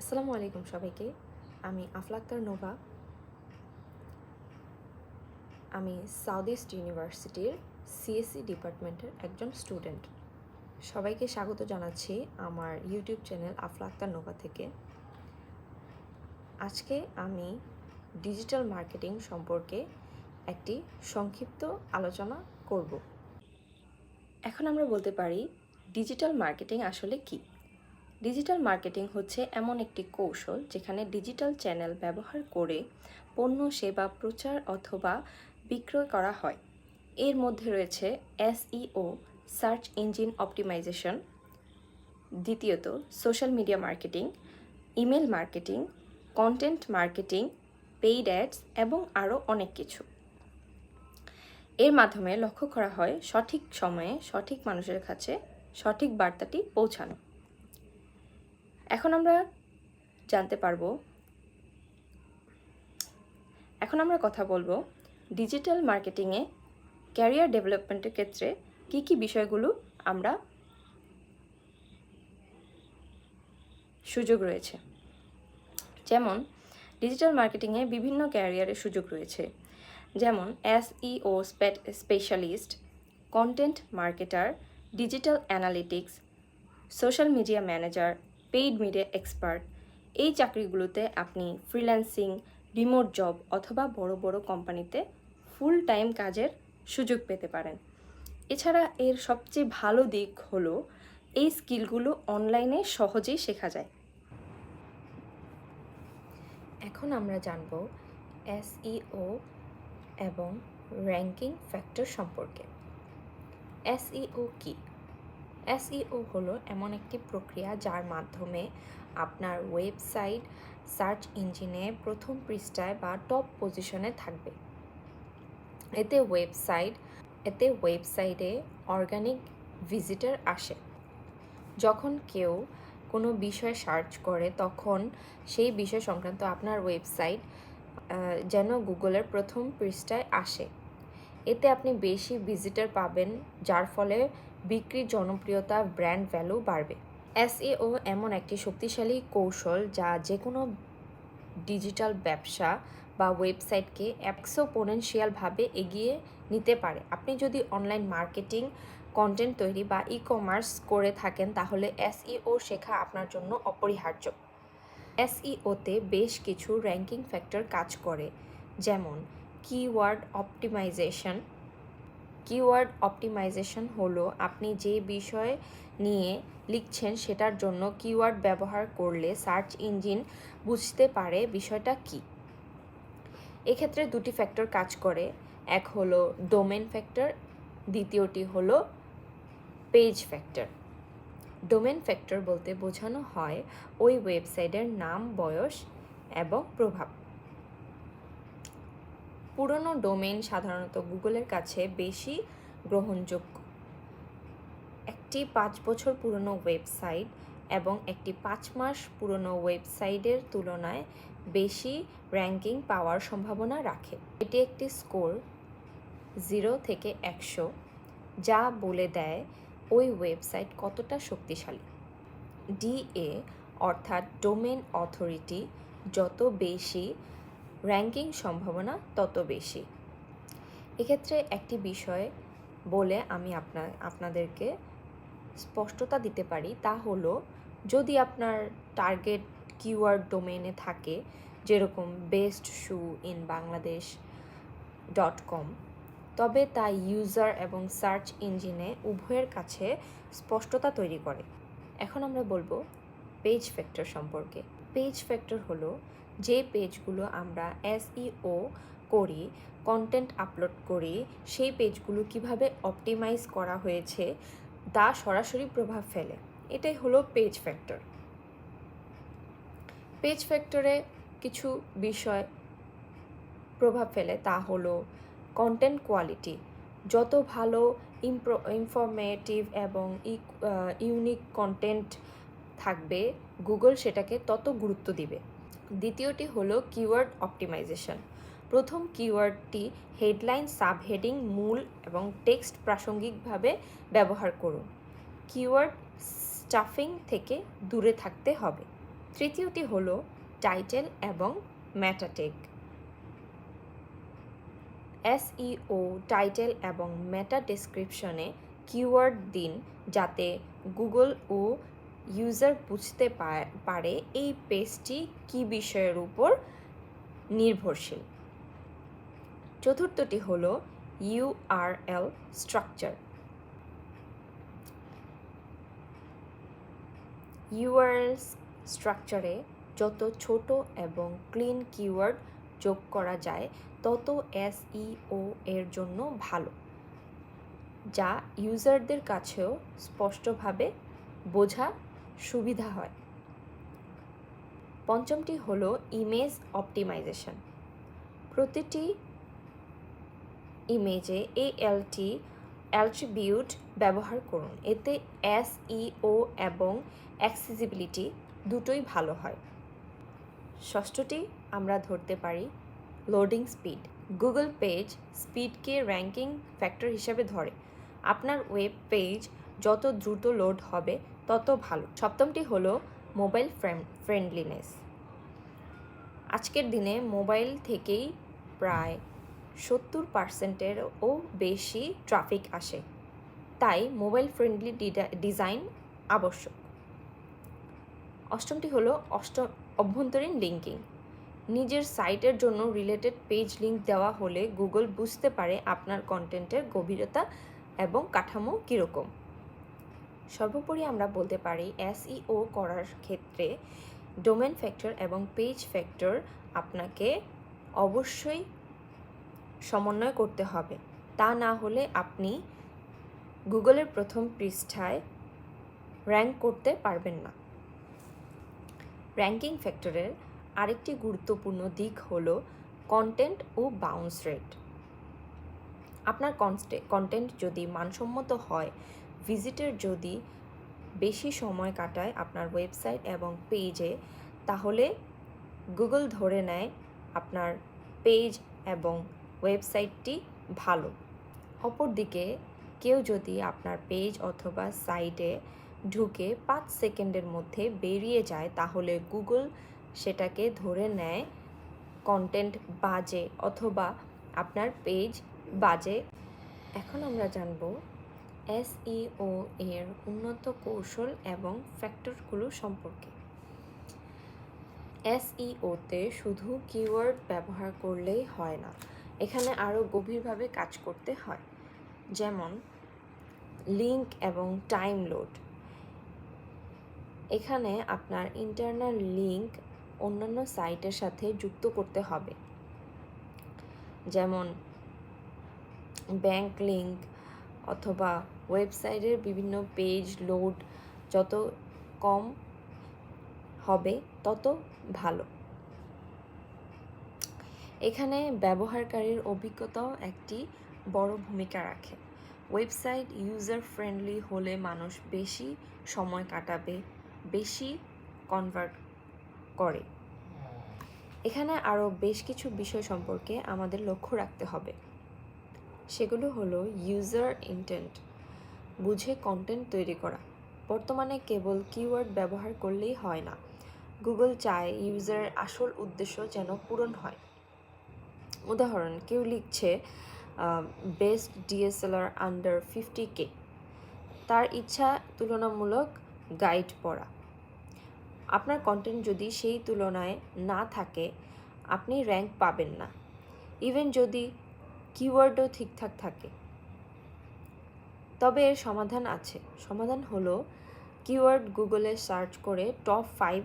আসসালামু আলাইকুম সবাইকে। আমি আফলা আক্তার নোভা। আমি সাউথ ইস্ট ইউনিভার্সিটির সিএসসি ডিপার্টমেন্টের একজন স্টুডেন্ট। সবাইকে স্বাগত জানাচ্ছি আমার ইউটিউব চ্যানেল আফলা আক্তার নোভা থেকে। আজকে আমি ডিজিটাল মার্কেটিং সম্পর্কে একটি সংক্ষিপ্ত আলোচনা করব। এখন আমরা বলতে পারি ডিজিটাল মার্কেটিং আসলে কী। ডিজিটাল মার্কেটিং হচ্ছে এমন একটি কৌশল যেখানে ডিজিটাল চ্যানেল ব্যবহার করে পণ্য সেবা প্রচার অথবা বিক্রয় করা হয়। এর মধ্যে রয়েছে এসইও, সার্চ ইঞ্জিন অপটিমাইজেশন, দ্বিতীয়ত social media marketing, email marketing, content marketing, paid ads এবং আরও অনেক কিছু। এর মাধ্যমে লক্ষ্য করা হয় সঠিক সময়ে সঠিক মানুষের কাছে সঠিক বার্তাটি পৌঁছানো। এখন আমরা কথা বলবো ডিজিটাল মার্কেটিংয়ে ক্যারিয়ার ডেভেলপমেন্টের ক্ষেত্রে কী কী বিষয়গুলো সুযোগ রয়েছে। যেমন ডিজিটাল মার্কেটিংয়ে বিভিন্ন ক্যারিয়ারের সুযোগ রয়েছে, যেমন SEO specialist, content marketer, digital analytics, social media manager, paid media expert. এই চাকরিগুলোতে আপনি ফ্রিল্যান্সিং, রিমোট জব অথবা বড় বড় কোম্পানিতে ফুল টাইম কাজের সুযোগ পেতে পারেন। এছাড়া এর সবচেয়ে ভালো দিক হলো এই স্কিলগুলো অনলাইনে সহজেই শেখা যায়। এখন আমরা জানব এসইও এবং র্যাঙ্কিং ফ্যাক্টর সম্পর্কে। এসইও কী? এসইও হলো এমন একটি প্রক্রিয়া যার মাধ্যমে আপনার ওয়েবসাইট সার্চ ইঞ্জিনে প্রথম পৃষ্ঠায় বা টপ পজিশনে থাকবে। এতে ওয়েবসাইটে অর্গানিক ভিজিটর আসে। যখন কেউ কোনো বিষয় সার্চ করে তখন সেই বিষয় সংক্রান্ত আপনার ওয়েবসাইট যেন গুগলের প্রথম পৃষ্ঠায় আসে। এতে আপনি বেশি ভিজিটর পাবেন, যার ফলে বিক্রির জনপ্রিয়তা, ব্র্যান্ড ভ্যালু বাড়বে। এসইও এমন একটি শক্তিশালী কৌশল যা যে কোনো ডিজিটাল ব্যবসা বা ওয়েবসাইটকে এক্সপোনেনশিয়ালভাবে এগিয়ে নিতে পারে। আপনি যদি অনলাইন মার্কেটিং, কন্টেন্ট তৈরি বা ই কমার্স করে থাকেন তাহলে এসইও শেখা আপনার জন্য অপরিহার্য। এসইওতে বেশ কিছু র্যাঙ্কিং ফ্যাক্টর কাজ করে, যেমন কিওয়ার্ড অপটিমাইজেশন হলো আপনি যে বিষয় নিয়ে লিখছেন সেটার জন্য কিওয়ার্ড ব্যবহার করলে সার্চ ইঞ্জিন বুঝতে পারে বিষয়টা কী। এক্ষেত্রে দুটি ফ্যাক্টর কাজ করে, এক হলো ডোমেন ফ্যাক্টর, দ্বিতীয়টি হলো পেজ ফ্যাক্টর। ডোমেন ফ্যাক্টর বলতে বোঝানো হয় ওই ওয়েবসাইটের নাম, বয়স এবং প্রভাব। পুরনো ডোমেইন সাধারণত গুগলের কাছে বেশি গ্রহণযোগ্য। একটি 5 বছর পুরনো ওয়েবসাইট এবং একটি 5 মাস পুরনো ওয়েবসাইটের তুলনায় বেশি র্যাঙ্কিং পাওয়ার সম্ভাবনা রাখে। এটি একটি স্কোর 0 থেকে 100 যা বলে দেয় ওই ওয়েবসাইট কতটা শক্তিশালী। ডিএ অর্থাৎ ডোমেন অথরিটি, যত বেশি র্যাঙ্কিং সম্ভাবনা তত বেশি। এক্ষেত্রে একটি বিষয় বলে আমি আপনাদেরকে স্পষ্টতা দিতে পারি, তা হলো যদি আপনার টার্গেট কিওয়ার্ড ডোমেনে থাকে, যেরকম বেস্ট শু ইন বাংলাদেশ.com, তবে তা ইউজার এবং সার্চ ইঞ্জিনে উভয়ের কাছে স্পষ্টতা তৈরি করে। এখন আমরা বলবো পেজ ফ্যাক্টর সম্পর্কে। পেজ ফ্যাক্টর হলো যে পেজগুলো আমরা এসইও করি, কন্টেন্ট আপলোড করি, সেই পেজগুলো কিভাবে অপটিমাইজ করা হয়েছে তা সরাসরি প্রভাব ফেলে। এটাই হলো পেজ ফ্যাক্টর। পেজ ফ্যাক্টরে কিছু বিষয় প্রভাব ফেলে, তা হলো কন্টেন্ট কোয়ালিটি। যত ভালো ইনফরমেটিভ এবং ইউনিক কন্টেন্ট থাকবে গুগল সেটাকে তত গুরুত্ব দিবে। দ্বিতীয়টি হলো কিওয়ার্ড অপটিমাইজেশন। প্রথম কিওয়ার্ডটি হেডলাইন, সাবহেডিং, মূল এবং টেক্সট প্রাসঙ্গিকভাবে ব্যবহার করুন। কিওয়ার্ড স্টাফিং থেকে দূরে থাকতে হবে। তৃতীয়টি হলো টাইটেল এবং মেটা ট্যাগ। এসইও টাইটেল এবং মেটা ডেসক্রিপশনে কিওয়ার্ড দিন যাতে গুগল ও ইউজার বুঝতে পারে এই পেজটি কী বিষয়ের উপর নির্ভরশীল। চতুর্থটি হলো ইউআরএল স্ট্রাকচার। ইউআরএল স্ট্রাকচারে যত ছোট এবং ক্লিন কিওয়ার্ড যোগ করা যায় তত এসইও এর জন্য ভালো, যা ইউজারদের কাছেও স্পষ্টভাবে বোঝা সুবিধা হয়। পঞ্চমটি হলো ইমেজ অপটিমাইজেশন। প্রতিটি ইমেজে এএলটি অ্যাট্রিবিউট ব্যবহার করুন, এতে এসইও এবং অ্যাক্সেসিবিলিটি দুটোই ভালো হয়। ষষ্ঠটি আমরা ধরতে পারি লোডিং স্পিড। গুগল পেজ স্পিডকে র্যাঙ্কিং ফ্যাক্টর হিসেবে ধরে। আপনার ওয়েব পেজ যত দ্রুত লোড হবে তত ভালো। সপ্তমটি হলো মোবাইল ফ্রেন্ডলিনেস। আজকের দিনে মোবাইল থেকেই প্রায় 70%-এরও বেশি ট্রাফিক আসে, তাই মোবাইল ফ্রেন্ডলি ডিজাইন আবশ্যক। অষ্টমটি হলো অভ্যন্তরীণ লিঙ্কিং। নিজের সাইটের জন্য রিলেটেড পেজ লিঙ্ক দেওয়া হলে গুগল বুঝতে পারে আপনার কন্টেন্টের গভীরতা এবং কাঠামো কীরকম। সর্বোপরি আমরা বলতে পারি এসইও করার ক্ষেত্রে ডোমেন ফ্যাক্টর এবং পেজ ফ্যাক্টর আপনাকে অবশ্যই সমন্বয় করতে হবে, তা না হলে আপনি গুগলের প্রথম পৃষ্ঠায় র্যাঙ্ক করতে পারবেন না। র্যাঙ্কিং ফ্যাক্টরের আরেকটি গুরুত্বপূর্ণ দিক হলো কন্টেন্ট ও বাউন্স রেট। আপনার কন্টেন্ট যদি মানসম্মত হয়, ভিজিটর যদি বেশি সময় কাটায় আপনার ওয়েবসাইট এবং পেজে, তাহলে গুগল ধরে নেয় আপনার পেজ এবং ওয়েবসাইটটি ভালো। অপরদিকে কেউ যদি আপনার পেজ অথবা সাইটে ঢুকে 5 সেকেন্ডের মধ্যে বেরিয়ে যায়, তাহলে গুগল সেটাকে ধরে নেয় কন্টেন্ট বাজে অথবা আপনার পেজ বাজে। এখন আমরা জানব এসইও এর উন্নত কৌশল এবং ফ্যাক্টরগুলো সম্পর্কে। এসইওতে শুধু কিওয়ার্ড ব্যবহার করলেই হয় না, এখানে আরও গভীরভাবে কাজ করতে হয়, যেমন লিঙ্ক এবং টাইম লোড। এখানে আপনার ইন্টারনাল লিঙ্ক অন্যান্য সাইটের সাথে যুক্ত করতে হবে, যেমন ব্যাংক লিঙ্ক অথবা ওয়েবসাইটের বিভিন্ন পেজ লোড যত কম হবে তত ভালো। এখানে ব্যবহারকারীর অভিজ্ঞতাও একটি বড় ভূমিকা রাখে। ওয়েবসাইট ইউজার ফ্রেন্ডলি হলে মানুষ বেশি সময় কাটাবে, বেশি কনভার্ট করে। এখানে আরও বেশ কিছু বিষয় সম্পর্কে আমাদের লক্ষ্য রাখতে হবে। সেগুলো হলো ইউজার ইন্টেন্ট, বুঝে কন্টেন্ট তৈরি করা। বর্তমানে কেবল কিওয়ার্ড ব্যবহার করলেই হয় না, গুগল চায় ইউজারের আসল উদ্দেশ্য যেন পূরণ হয়। উদাহরণ, কেউ লিখছে বেস্ট ডিএসএলআর আন্ডার 50K, তার ইচ্ছা তুলনামূলক গাইড পড়া। আপনার কন্টেন্ট যদি সেই তুলনায় না থাকে, আপনি র্যাঙ্ক পাবেন না, ইভেন যদি কিওয়ার্ডও ঠিকঠাক থাকে। তবে এর সমাধান আছে। সমাধান হলো কিওয়ার্ড গুগলে সার্চ করে টপ 5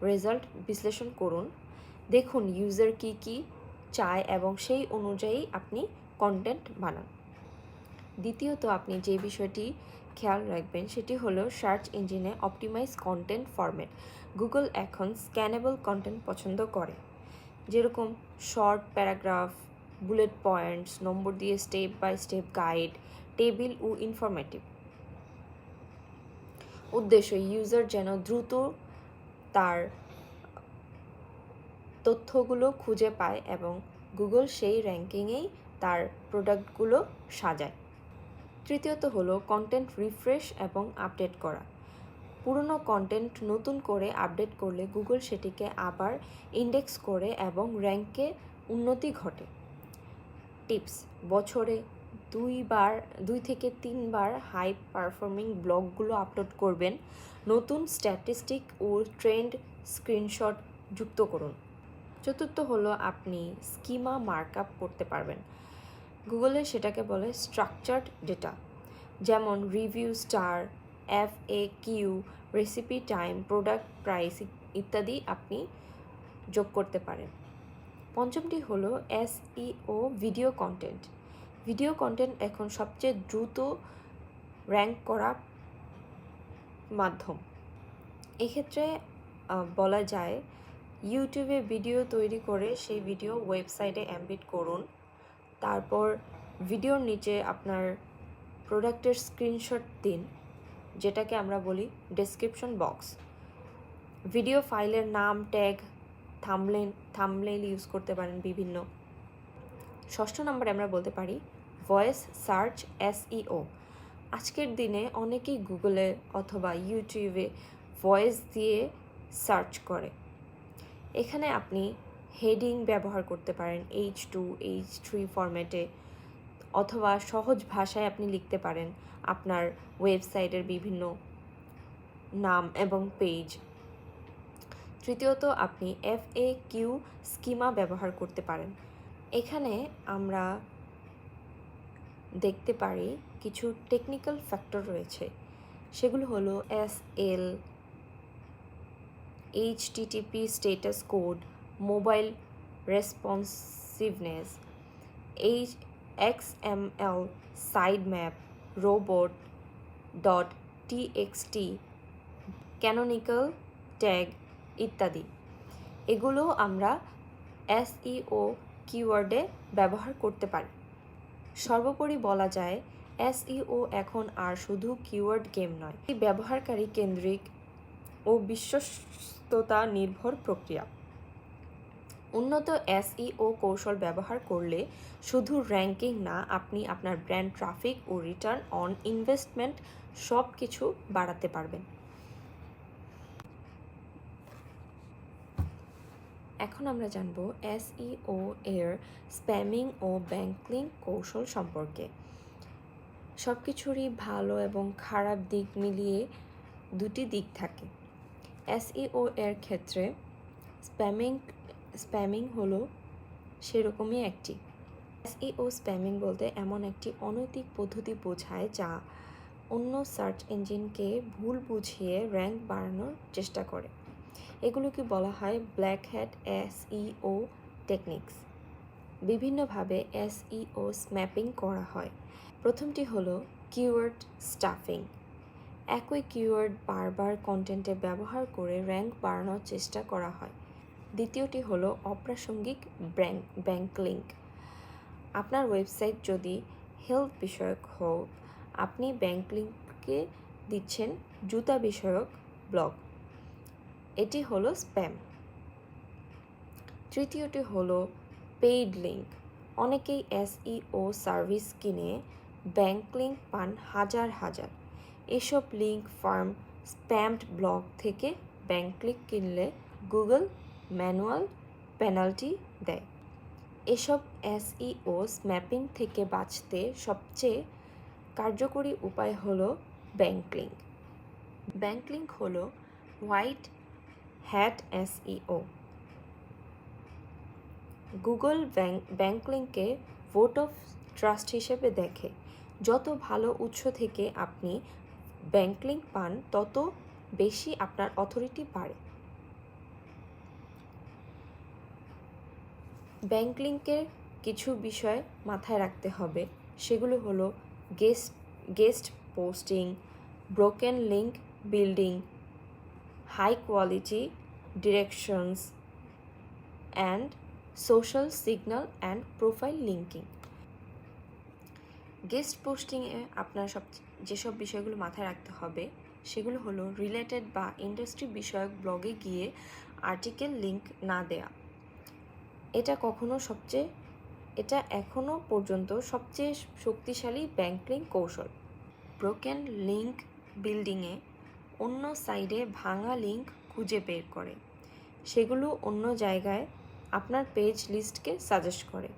রেজাল্ট বিশ্লেষণ করুন, দেখুন ইউজার কি চায় এবং সেই অনুযায়ী আপনি কন্টেন্ট বানান। দ্বিতীয়ত, আপনি যে বিষয়টি খেয়াল রাখবেন সেটি হলো সার্চ ইঞ্জিনে অপটিমাইজ কন্টেন্ট ফরম্যাট। গুগল এখন স্ক্যানেবল কন্টেন্ট পছন্দ করে, যেরকম short paragraph, bullet points, number দিয়ে step by step guide, table ও ইনফরমেটিভ। উদ্দেশ্য ইউজার যেন দ্রুত তার তথ্যগুলো খুঁজে পায় এবং গুগল সেই র্যাঙ্কিংয়েই তার প্রোডাক্টগুলো সাজায়। তৃতীয়ত হলো কন্টেন্ট রিফ্রেশ এবং আপডেট করা। পুরনো কন্টেন্ট নতুন করে আপডেট করলে গুগল সেটিকে আবার ইন্ডেক্স করে এবং র্যাঙ্কে উন্নতি ঘটে। টিপস: বছরে 2 থেকে 3 বার হাই পারফর্মিং ব্লগগুলো আপলোড করবেন। নতুন স্ট্যাটিস্টিক ও ট্রেন্ড স্ক্রিনশট যুক্ত করুন। চতুর্থ হলো আপনি স্কিমা মার্কআপ করতে পারবেন। গুগলে সেটাকে বলে স্ট্রাকচার্ড ডেটা, যেমন review star, FAQ, recipe time, product price ইত্যাদি আপনি যোগ করতে পারেন। পঞ্চমটি হলো SEO video content. Video content এখন সবচেয়ে দ্রুত র্যাঙ্ক করা মাধ্যম। এক্ষেত্রে বলা যায় ইউটিউবে ভিডিও তৈরি করে সেই ভিডিও ওয়েবসাইটে এমবেড করুন। তারপর ভিডিওর নিচে আপনার প্রোডাক্টের স্ক্রিনশট দিন, যেটাকে আমরা বলি ডেসক্রিপশন বক্স। ভিডিও ফাইলের নাম, ট্যাগ, থাম্বনেইল ইউজ করতে পারেন বিভিন্ন। ষষ্ঠ নম্বরে আমরা বলতে পারি ভয়েস সার্চ SEO। আজকের দিনে অনেকেই গুগলে অথবা ইউটিউবে ভয়েস দিয়ে সার্চ করে। এখানে আপনি হেডিং ব্যবহার করতে পারেন H2, H3 ফরম্যাটে, অথবা সহজ ভাষায় আপনি লিখতে পারেন আপনার ওয়েবসাইটের বিভিন্ন নাম এবং পেজ। তৃতীয়ত আপনি FAQ স্কিমা ব্যবহার করতে পারেন। এখানে আমরা দেখতে পারি কিছু টেকনিক্যাল ফ্যাক্টর রয়েছে, সেগুলো হলো SL, HTTP status code, mobile responsiveness, XML side map, robot .txt, canonical tag ইত্যাদি। এগুলো আমরা SEO কিওয়ার্ডে ব্যবহার করতে পারি। সর্বোপরি বলা যায় SEO এখন আর শুধু কিওয়ার্ড গেম নয়, এটি ব্যবহারকারী কেন্দ্রিক ও বিশ্বস্ততা নির্ভর প্রক্রিয়া। উন্নত SEO কৌশল ব্যবহার করলে শুধু র্যাঙ্কিং না, আপনি আপনার ব্র্যান্ড ট্রাফিক ও রিটার্ন অন ইনভেস্টমেন্ট সব কিছু বাড়াতে পারবেন। এখন আমরা জানব SEO এর স্প্যামিং ও ব্যাকলিঙ্ক কৌশল সম্পর্কে। সব কিছুরই ভালো এবং খারাপ দিক মিলিয়ে দুটি দিক থাকে। SEO এর ক্ষেত্রে স্প্যামিং হলো সেরকমই একটি। SEO স্প্যামিং বলতে এমন একটি অনৈতিক পদ্ধতি বোঝায় যা অন্য সার্চ ইঞ্জিনকে ভুল বুঝিয়ে র্যাঙ্ক বাড়ানোর চেষ্টা করে। এগুলোকে বলা হয় ব্ল্যাক হ্যাট SEO টেকনিক্স। বিভিন্নভাবে SEO স্ম্যাপিং করা হয়। প্রথমটি হলো কিওয়ার্ড স্টাফিং। একই কিওয়ার্ড বারবার কন্টেন্টে ব্যবহার করে র্যাঙ্ক বাড়ানোর চেষ্টা করা হয়। দ্বিতীয়টি হলো অপ্রাসঙ্গিক ব্যাকলিঙ্ক। আপনার ওয়েবসাইট যদি হেলথ বিষয়ক হোক, আপনি ব্যাকলিঙ্কে দিচ্ছেন জুতা বিষয়ক ব্লগ, এটি হলো স্প্যাম। তৃতীয়টি হলো পেইড লিঙ্ক। অনেকেই SEO সার্ভিস কিনে ব্যাকলিঙ্ক পান হাজার হাজার। এসব লিঙ্ক ফার্ম স্প্যামড ব্লগ থেকে ব্যাকলিঙ্ক কিনলে গুগল ম্যানুয়াল পেনাল্টি দেয়। এসব SEO স্ম্যাপিং থেকে বাঁচতে সবচেয়ে কার্যকরী উপায় হলো ব্যাকলিঙ্ক। ব্যাকলিঙ্ক হলো হোয়াইট হ্যাট SEO। গুগল ব্যাকলিঙ্ককে ভোট অফ ট্রাস্ট হিসেবে দেখে। যত ভালো উৎস থেকে আপনি ব্যাকলিঙ্ক পান, তত বেশি আপনার অথরিটি বাড়ে। ব্যাকলিঙ্কের কিছু বিষয় মাথায় রাখতে হবে, সেগুলো হলো guest posting, broken link building, high quality directions and social signal and profile linking. Guest পোস্টিংয়ে আপনার যেসব বিষয়গুলো মাথায় রাখতে হবে সেগুলো হলো রিলেটেড বা ইন্ডাস্ট্রি বিষয়ক ব্লগে গিয়ে আর্টিকেল লিঙ্ক না দেয়া। এটা এখনও পর্যন্ত সবচেয়ে শক্তিশালী ব্যাকলিঙ্ক কৌশল। ব্রোকেন লিঙ্ক বিল্ডিংয়ে অন্য সাইডে ভাঙা লিঙ্ক খুঁজে বের করে, সেগুলো অন্য জায়গায় আপনার পেজ লিস্টকে সাজেস্ট করে।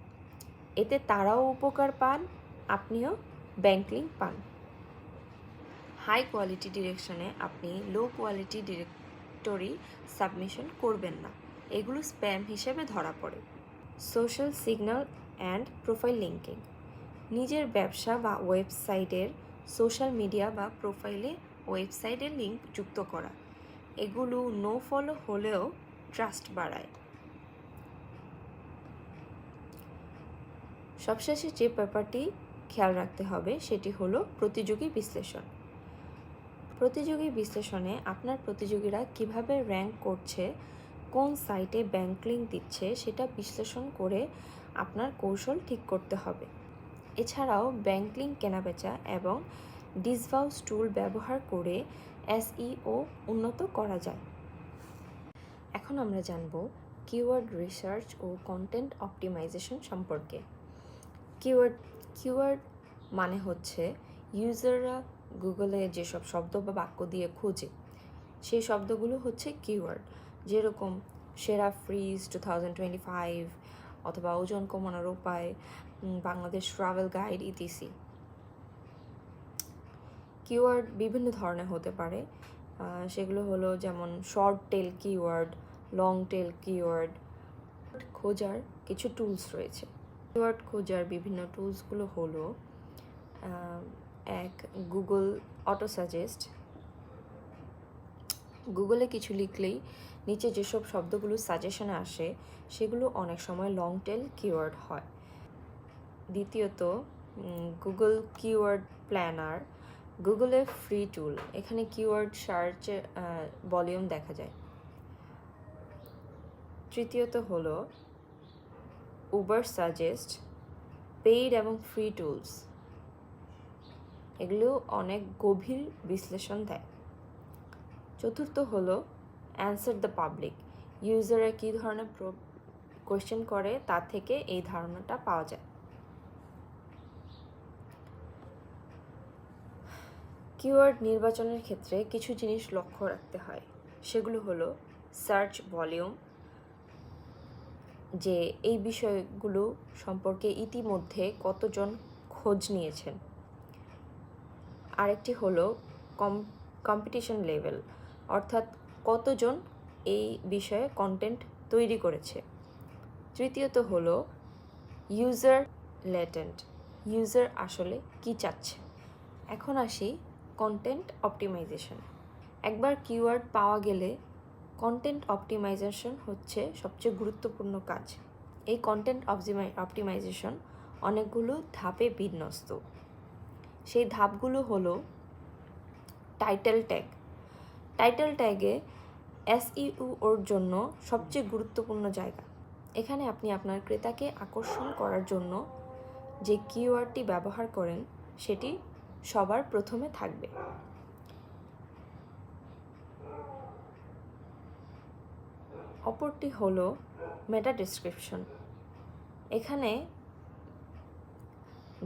এতে তারাও উপকার পান, আপনিও ব্যাংক লিঙ্ক পান। হাই কোয়ালিটি ডিরেকশনে আপনি লো কোয়ালিটি ডিরেক্টরি সাবমিশন করবেন না, এগুলো স্প্যাম হিসেবে ধরা পড়ে। Social signal and profile linking, নিজের ব্যবসা বা ওয়েবসাইটের সোশ্যাল মিডিয়া বা প্রোফাইলে ওয়েবসাইটের লিঙ্ক যুক্ত করা, এগুলো নো ফলো হলেও ট্রাস্ট বাড়ায়। সবশেষে যে ব্যাপারটি খেয়াল রাখতে হবে সেটি হলো প্রতিযোগী বিশ্লেষণ। প্রতিযোগী বিশ্লেষণে আপনার প্রতিযোগীরা কিভাবে র্যাঙ্ক করছে, কোন সাইটে ব্যাংক লিঙ্ক দিচ্ছে সেটা বিশ্লেষণ করে আপনার কৌশল ঠিক করতে হবে। এছাড়াও ব্যাংক লিঙ্ক কেনাবেচা এবং ডিসভাউস টুল ব্যবহার করে SEO উন্নত করা যায়। এখন আমরা জানব কিওয়ার্ড রিসার্চ ও কন্টেন্ট অপটিমাইজেশন সম্পর্কে। কিওয়ার্ড মানে হচ্ছে ইউজাররা গুগলে যেসব শব্দ বা বাক্য দিয়ে খোঁজে, সেই শব্দগুলো হচ্ছে কিওয়ার্ড। যেরকম সেরা ফ্রিজ 2025 অথবা ওজন কমানোর উপায়, বাংলাদেশ ট্রাভেল গাইড ইত্যাদি। কিওয়ার্ড বিভিন্ন ধরনের হতে পারে, সেগুলো হলো যেমন short tail keyword, long tail keyword. খোঁজার কিছু টুলস রয়েছে। কিওয়ার্ড খোঁজার বিভিন্ন টুলসগুলো হলো এক, গুগল অটো সাজেস্ট। গুগলে কিছু লিখলেই নিচে যেসব শব্দগুলো সাজেশনে আসে সেগুলো অনেক সময় লং টেল কিওয়ার্ড হয়। দ্বিতীয়ত গুগল কিওয়ার্ড প্ল্যানার, গুগলের ফ্রি টুল, এখানে কিওয়ার্ড সার্চের ভলিউম দেখা যায়। তৃতীয়ত হলো উবার সাজেস্ট, পেইড এবং ফ্রি টুলস, এগুলো অনেক গভীর বিশ্লেষণ দেয়। চতুর্থ হলো অ্যান্সার দ্য পাবলিক, ইউজাররা কী ধরনের কোয়েশ্চেন করে তা থেকে এই ধারণাটা পাওয়া যায়। কিওয়ার্ড নির্বাচনের ক্ষেত্রে কিছু জিনিস লক্ষ্য রাখতে হয়, সেগুলো হলো সার্চ ভলিউম, যে এই বিষয়গুলো সম্পর্কে ইতিমধ্যে কতজন খোঁজ নিয়েছেন। আরেকটি হলো কম্পিটিশন লেভেল, অর্থাৎ কতজন এই বিষয়ে কন্টেন্ট তৈরি করেছে। তৃতীয়ত হলো ইউজার লেটেন্ট, ইউজার আসলে কি চাচ্ছে। এখন আসি কন্টেন্ট অপটিমাইজেশন। একবার কিওয়ার্ড পাওয়া গেলে কন্টেন্ট অপটিমাইজেশন হচ্ছে সবচেয়ে গুরুত্বপূর্ণ কাজ। এই কন্টেন্ট অপটিমাইজেশন অনেকগুলো ধাপে বিন্যস্ত। সেই ধাপগুলো হলো টাইটেল ট্যাগ। টাইটেল ট্যাগে SEO ওর জন্য সবচেয়ে গুরুত্বপূর্ণ জায়গা। এখানে আপনি আপনার ক্রেতাকে আকর্ষণ করার জন্য যে কিওয়ার্ডটি ব্যবহার করেন সেটি সবার প্রথমে থাকবে। অপরটি হলো মেটা ডেসক্রিপশন। এখানে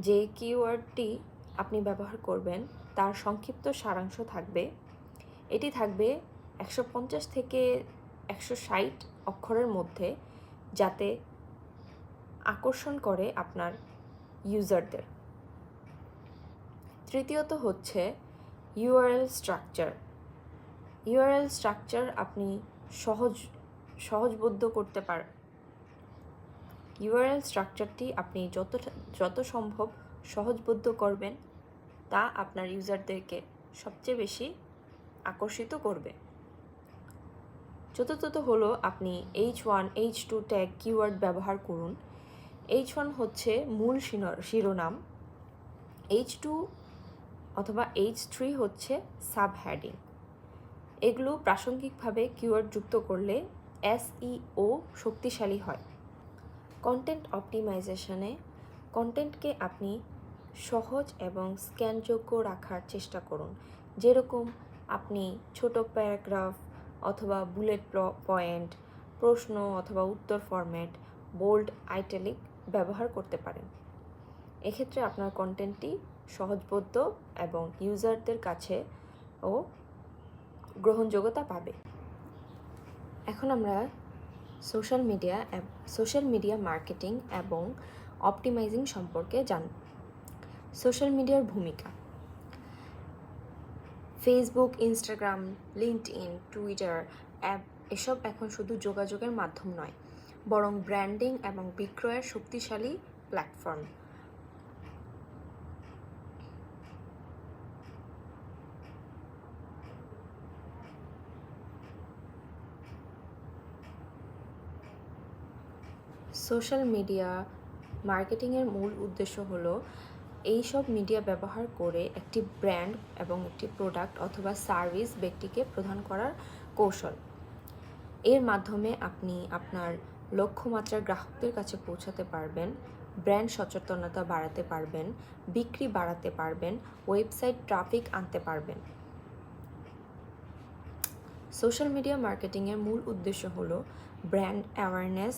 যে কিওয়ার্ডটি আপনি ব্যবহার করবেন তার সংক্ষিপ্ত সারাংশ থাকবে। এটি থাকবে 150 থেকে 160 অক্ষরের মধ্যে, যাতে আকর্ষণ করে আপনার ইউজারদের। তৃতীয়ত হচ্ছে URL স্ট্রাকচার। URL স্ট্রাকচার আপনি সহজবোধ্য করতে পারেন। URL স্ট্রাকচারটি আপনি যত সম্ভব সহজবোধ্য করবেন, তা আপনার ইউজারদেরকে সবচেয়ে বেশি আকর্ষিত করবে। চতুর্থত হলো আপনি H1, H2 ট্যাগ কিওয়ার্ড ব্যবহার করুন। H1 হচ্ছে মূল শিরোনাম, H2 অথবা H3 হচ্ছে সাব হেডিং। এগুলো প্রাসঙ্গিকভাবে কিওয়ার্ড যুক্ত করলে SEO শক্তিশালী হয়। কন্টেন্ট অপটিমাইজেশনে কন্টেন্টকে আপনি সহজ এবং স্ক্যানযোগ্য রাখার চেষ্টা করুন। যেরকম আপনি ছোট প্যারাগ্রাফ অথবা বুলেট পয়েন্ট, প্রশ্ন অথবা উত্তর ফরম্যাট, বোল্ড, আইটালিক ব্যবহার করতে পারেন। এক্ষেত্রে আপনার কন্টেন্টটি সহজবোধ্য এবং ইউজারদের কাছে ও গ্রহণযোগ্যতা পাবে। এখন আমরা সোশ্যাল মিডিয়া মার্কেটিং এবং অপটিমাইজিং সম্পর্কে জানব। সোশ্যাল মিডিয়ার ভূমিকা। Facebook, Instagram, LinkedIn, Twitter, app এসব এখন শুধু যোগাযোগের মাধ্যম নয়, বরং ব্র্যান্ডিং এবং বিক্রয়ের শক্তিশালী প্ল্যাটফর্ম। সোশ্যাল মিডিয়া মার্কেটিংয়ের মূল উদ্দেশ্য হলো এইসব মিডিয়া ব্যবহার করে একটি ব্র্যান্ড এবং একটি প্রোডাক্ট অথবা সার্ভিস ব্যক্তিকে প্রদান করার কৌশল। এর মাধ্যমে আপনি আপনার লক্ষ্যমাত্রার গ্রাহকদের কাছে পৌঁছাতে পারবেন, ব্র্যান্ড সচেতনতা বাড়াতে পারবেন, বিক্রি বাড়াতে পারবেন, ওয়েবসাইট ট্রাফিক আনতে পারবেন। সোশ্যাল মিডিয়া মার্কেটিংয়ের মূল উদ্দেশ্য হলো ব্র্যান্ড অ্যাওয়ারনেস,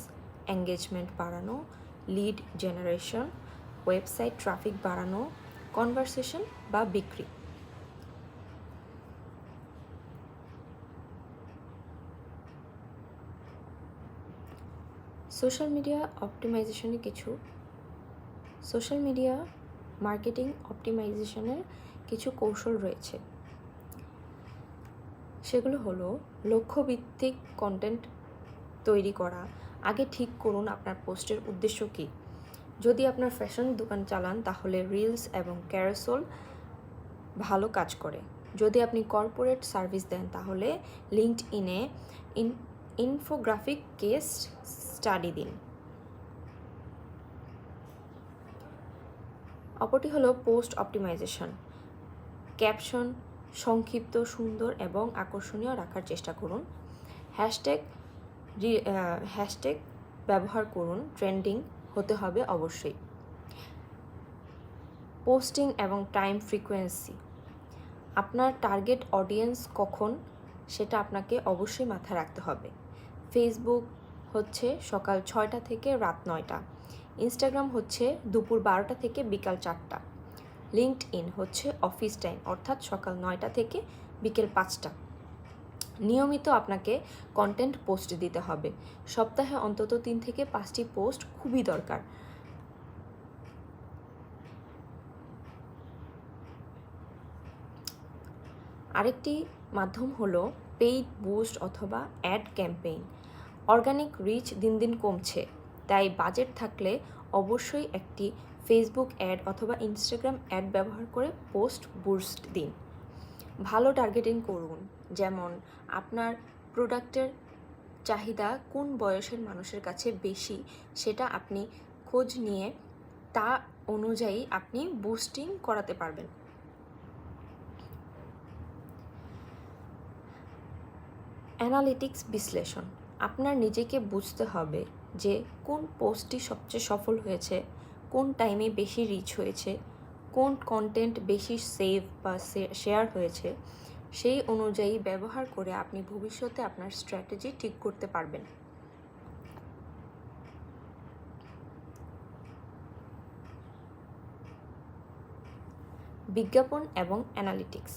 এঙ্গেজমেন্ট বাড়ানো, লিড জেনারেশন, ওয়েবসাইট ট্রাফিক বাড়ানো, কনভারসেশন বা বিক্রি। সোশ্যাল মিডিয়া মার্কেটিং অপটিমাইজেশনের কিছু কৌশল রয়েছে। সেগুলো হলো লক্ষ্যভিত্তিক কন্টেন্ট তৈরি করা। আগে ঠিক করুন আপনার পোস্টের উদ্দেশ্য কী। যদি আপনার ফ্যাশন দোকান চালান তাহলে রিলস এবং ক্যারোসেল ভালো কাজ করে। যদি আপনি কর্পোরেট সার্ভিস দেন তাহলে লিঙ্কডইনে ইনফোগ্রাফিক কেস স্টাডি দিন। অপরটি হলো পোস্ট অপটিমাইজেশন। ক্যাপশন সংক্ষিপ্ত, সুন্দর এবং আকর্ষণীয় রাখার চেষ্টা করুন। হ্যাশট্যাগ ব্যবহার করুন, ট্রেন্ডিং হতে হবে অবশ্যই। পোস্টিং এবং টাইম ফ্রিকোয়েন্সি। আপনার টার্গেট অডিয়েন্স কখন সেটা আপনাকে অবশ্যই মাথায় রাখতে হবে। ফেসবুক হচ্ছে সকাল 6টা থেকে রাত 9টা, ইনস্টাগ্রাম হচ্ছে দুপুর 12টা থেকে বিকাল 4টা, লিঙ্কডইন হচ্ছে অফিস টাইম অর্থাৎ সকাল 9টা থেকে বিকেল 5টা। নিয়মিত আপনাকে কন্টেন্ট পোস্ট দিতে হবে। সপ্তাহে অন্তত 3 থেকে 5টি পোস্ট খুবই দরকার। আরেকটি মাধ্যম হলো পেইড বুস্ট অথবা অ্যাড ক্যাম্পেইন। অর্গানিক রিচ দিন দিন কমছে, তাই বাজেট থাকলে অবশ্যই একটি ফেসবুক অ্যাড অথবা ইনস্টাগ্রাম অ্যাড ব্যবহার করে পোস্ট বুস্ট দিন। ভালো টার্গেটিং করুন, যেমন আপনার প্রোডাক্টের চাহিদা কোন বয়সের মানুষের কাছে বেশি সেটা আপনি খোঁজ নিয়ে তা অনুযায়ী আপনি বুস্টিং করাতে পারবেন। অ্যানালিটিক্স বিশ্লেষণ। আপনার নিজেকে বুঝতে হবে যে কোন পোস্টটি সবচেয়ে সফল হয়েছে, কোন টাইমে বেশি রিচ হয়েছে, কোন কন্টেন্ট বেশি সেভ বা শেয়ার হয়েছে। সেই অনুযায়ী ব্যবহার করে আপনি ভবিষ্যতে আপনার স্ট্র্যাটেজি ঠিক করতে পারবেন। বিজ্ঞাপন এবং অ্যানালিটিক্স।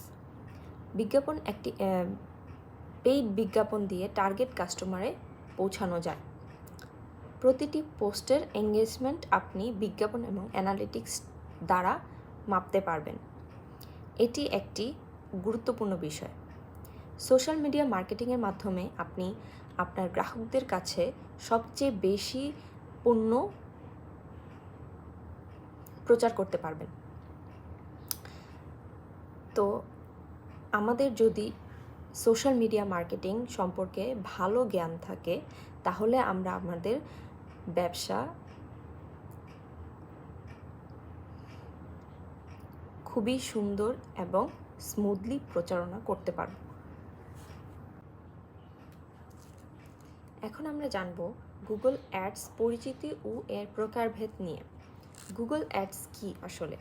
বিজ্ঞাপন একটি পেইড বিজ্ঞাপন দিয়ে টার্গেট কাস্টমারে পৌঁছানো যায়। প্রতিটি পোস্টের এঙ্গেজমেন্ট আপনি বিজ্ঞাপন এবং অ্যানালিটিক্স দ্বারা মাপতে পারবেন। এটি একটি গুরুত্বপূর্ণ বিষয়। সোশ্যাল মিডিয়া মার্কেটিংয়ের মাধ্যমে আপনি আপনার গ্রাহকদের কাছে সবচেয়ে বেশি পণ্য প্রচার করতে পারবেন। তো আমাদের যদি সোশ্যাল মিডিয়া মার্কেটিং সম্পর্কে ভালো জ্ঞান থাকে তাহলে আমরা আমাদের ব্যবসা খুবই সুন্দর এবং স্মুথলি প্রচারণা করতে পারব। এখন আমরা জানব গুগল অ্যাডস পরিচিতি ও এর প্রকারভেদ নিয়ে। গুগল অ্যাডস কি আসলে?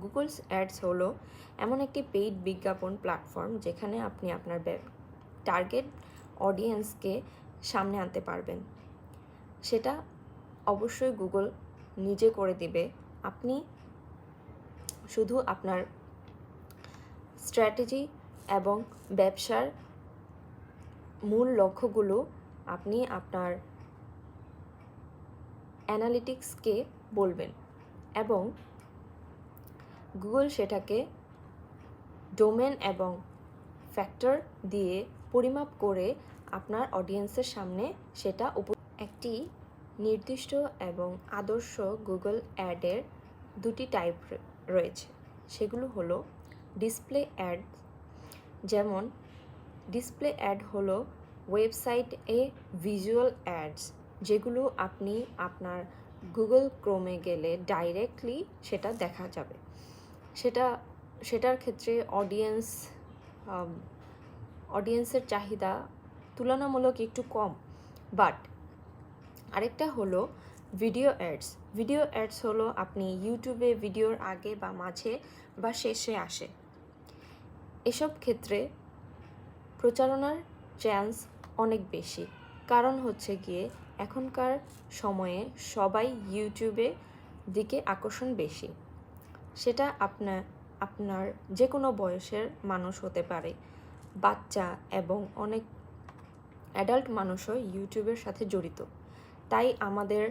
গুগল অ্যাডস হলো এমন একটি পেইড বিজ্ঞাপন প্ল্যাটফর্ম যেখানে আপনি আপনার টার্গেট অডিয়েন্সকে সামনে আনতে পারবেন। সেটা অবশ্যই গুগল নিজে করে দিবে। আপনি শুধু আপনার স্ট্র্যাটেজি এবং ব্যবসার মূল লক্ষ্যগুলো আপনি আপনার অ্যানালিটিক্সকে বলবেন এবং গুগল সেটাকে ডোমেন এবং ফ্যাক্টর দিয়ে পরিমাপ করে আপনার অডিয়েন্সের সামনে সেটা একটি নির্দিষ্ট এবং আদর্শ গুগল অ্যাডের দুটি টাইপ রয়েছে। সেগুলো হলো ডিসপ্লে অ্যাড, যেমন ডিসপ্লে অ্যাড হলো ওয়েবসাইটে ভিজুয়াল অ্যাডস, যেগুলো আপনি আপনার গুগল ক্রোমে গেলে ডাইরেক্টলি সেটা দেখা যাবে। সেটার ক্ষেত্রে অডিয়েন্সের চাহিদা তুলনামূলক একটু কম। বাট আরেকটা হলো ভিডিও অ্যাডস। ভিডিও অ্যাডস হলো আপনি ইউটিউবে ভিডিওর আগে বা মাঝে বা শেষে আসে। এসব ক্ষেত্রে প্রচারণার চান্স অনেক বেশি, কারণ হচ্ছে গিয়ে এখনকার সময়ে সবাই ইউটিউবে দিকে আকর্ষণ বেশি। সেটা আপনার যে কোনো বয়সের মানুষ হতে পারে, বাচ্চা এবং অনেক অ্যাডাল্ট মানুষও ইউটিউবের সাথে জড়িত। তাই আমাদের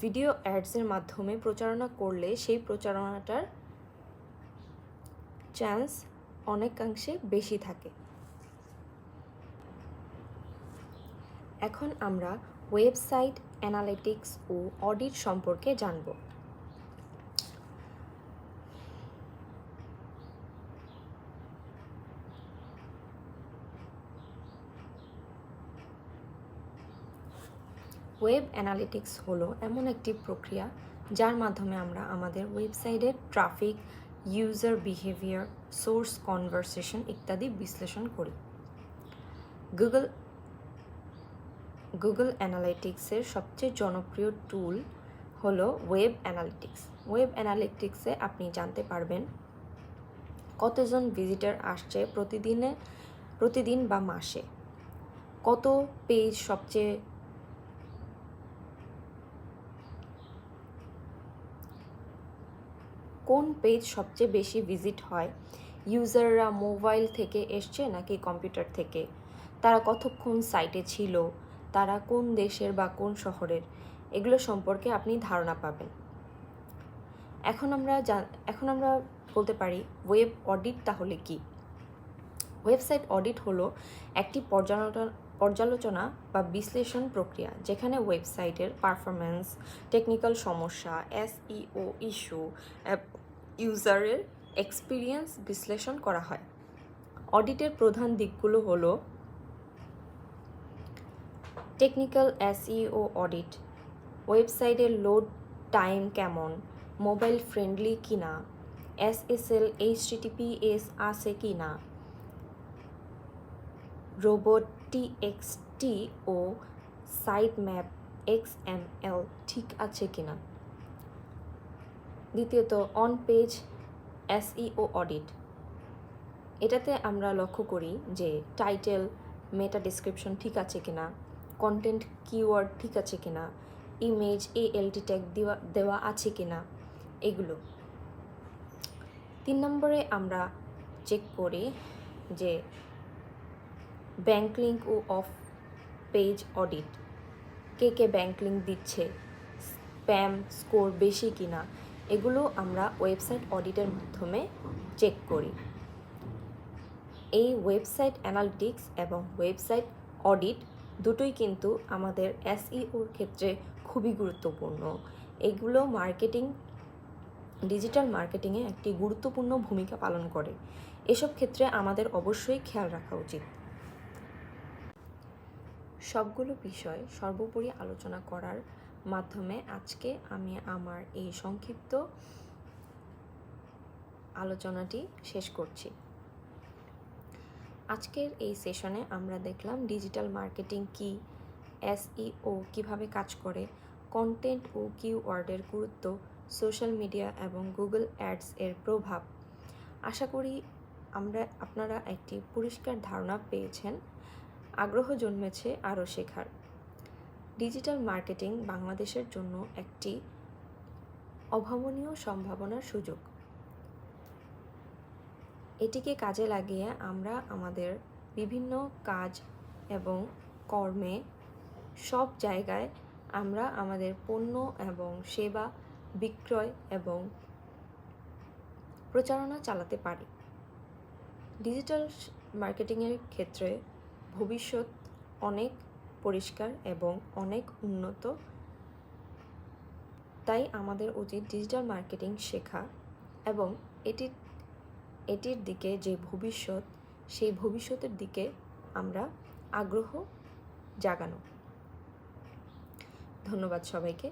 ভিডিও অ্যাডসের মাধ্যমে প্রচারণা করলে সেই প্রচারণাটার চান্স অনেকাংশে বেশি থাকে। এখন আমরা ওয়েবসাইট অ্যানালিটিক্স ও অডিট সম্পর্কে জানব। ওয়েব অ্যানালিটিক্স হলো এমন একটি প্রক্রিয়া যার মাধ্যমে আমরা আমাদের ওয়েবসাইটের traffic, user behaviour, source conversation ইত্যাদি বিশ্লেষণ করি। গুগল অ্যানালিটিক্সের সবচেয়ে জনপ্রিয় টুল হলো ওয়েব অ্যানালিটিক্স। ওয়েব অ্যানালিটিক্সে আপনি জানতে পারবেন কতজন ভিজিটর আসছে প্রতিদিন বা মাসে, কত পেজ কোন পেজ সবচেয়ে বেশি ভিজিট হয়, ইউজাররা মোবাইল থেকে এসছে নাকি কম্পিউটার থেকে, তারা কতক্ষণ সাইটে ছিল, তারা কোন দেশের বা কোন শহরের, এগুলো সম্পর্কে আপনি ধারণা পাবেন। এখন আমরা বলতে পারি ওয়েব অডিট তাহলে কি। ওয়েবসাইট অডিট হলো একটি পর্যালোচনা বা বিশ্লেষণ প্রক্রিয়া যেখানে ওয়েবসাইটের পারফরম্যান্স, টেকনিক্যাল সমস্যা, এসইও ইস্যু, ইউজারের এক্সপিরিয়েন্স বিশ্লেষণ করা হয়। অডিটের প্রধান দিকগুলো হলো টেকনিক্যাল এসইও অডিট, ওয়েবসাইটের লোড টাইম কেমন, মোবাইল ফ্রেন্ডলি কিনা, এসএসএল এইচটিটিপিএস আছে কিনা, রোবট টিএক্সটি ও সাইট ম্যাপ এক্সএমএল ঠিক আছে কিনা। দ্বিতীয়ত অন পেজ এসইও অডিট, এটাতে আমরা লক্ষ্য করি যে টাইটেল, মেটা ডেসক্রিপশন ঠিক আছে কিনা, কন্টেন্ট কিওয়ার্ড ঠিক আছে কিনা, ইমেজ এএলটি ট্যাগ দেওয়া আছে কিনা, এগুলো। 3 নম্বরে আমরা চেক করি যে ব্যাঙ্ক লিঙ্ক ও অফ পেজ অডিট, কে ব্যাঙ্ক লিঙ্ক দিচ্ছে, স্প্যাম স্কোর বেশি কিনা, এগুলো আমরা ওয়েবসাইট অডিটের মাধ্যমে চেক করি। এই ওয়েবসাইট অ্যানালিটিক্স এবং ওয়েবসাইট অডিট দুটোই কিন্তু আমাদের এসইওর ক্ষেত্রে খুবই গুরুত্বপূর্ণ। এগুলো ডিজিটাল মার্কেটিংয়ে একটি গুরুত্বপূর্ণ ভূমিকা পালন করে। এসব ক্ষেত্রে আমাদের অবশ্যই খেয়াল রাখা উচিত। সবগুলো বিষয় সর্বোপরি আলোচনা করার মাধ্যমে আজকে আমি আমার এই সংক্ষিপ্ত আলোচনাটি শেষ করছি। আজকের এই সেশনে আমরা দেখলাম ডিজিটাল মার্কেটিং কি, এসইও কিভাবে কাজ করে, কন্টেন্ট ও কিওয়ার্ডের গুরুত্ব, সোশ্যাল মিডিয়া এবং গুগল অ্যাডস এর প্রভাব। আশা করি আপনারা একটি পরিষ্কার ধারণা পেয়েছেন, আগ্রহ জন্মেছে আরও শেখার। ডিজিটাল মার্কেটিং বাংলাদেশের জন্য একটি অভাবনীয় সম্ভাবনার সুযোগ। এটিকে কাজে লাগিয়ে আমরা আমাদের বিভিন্ন কাজ এবং কর্মে সব জায়গায় আমরা আমাদের পণ্য এবং সেবা বিক্রয় এবং প্রচারণা চালাতে পারি। ডিজিটাল মার্কেটিংয়ের ক্ষেত্রে ভবিষ্যৎ অনেক পরিষ্কার এবং অনেক উন্নত। তাই আমাদের উচিত ডিজিটাল মার্কেটিং শেখা এবং এটির দিকে যে ভবিষ্যৎ, সেই ভবিষ্যতের দিকে আমরা আগ্রহ জাগানো। ধন্যবাদ সবাইকে।